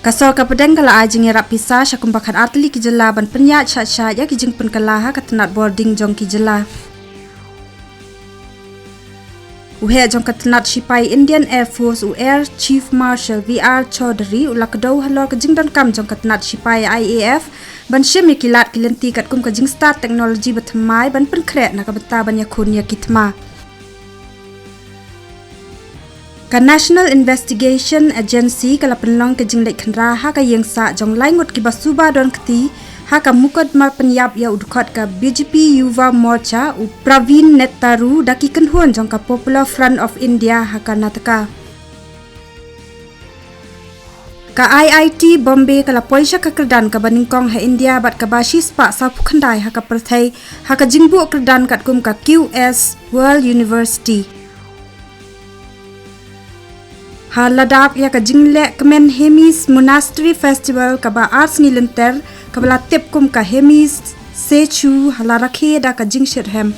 Kasor ka pedang kala ajing yarap pisah syakum bakat atli ki jela ban penyat syat-syat ya ki jing pen kalaha katenat boarding jong ki jela. Uhe jong katenat sipai Indian Air Force Air Chief Marshal VR Chaudhary ulak kedau halor ke jing dan kam jong katenat sipai IAF ban syem ya kilat kilenti kat kum ke jing start teknologi betmai ban pen krek nak beta ban yakun ya kitma. Ka National Investigation Agency kala penlong ke jing lek khandra ha ka yengsa jong laingot ki basuba don kti ha ka mukadma penyap ya udkot ka BJP Yuva Morcha u Pravin Netaru daki kenhuan jong ka Popular Front of India ha ka nataka. Ka IIT Bombay kala poisha ka kerdan ka baningkong ha India bat ka basis pa sa pukhandai ha ka perthai ha ka jingbu kerdan kat kum ka QS World University. Ha Ladakh ya ka jingle kemen Hemis Monastery Festival ka ba arts ni lenter ka bala tip kum ka Hemis Sechu hala rakhe da ka jing shirhem.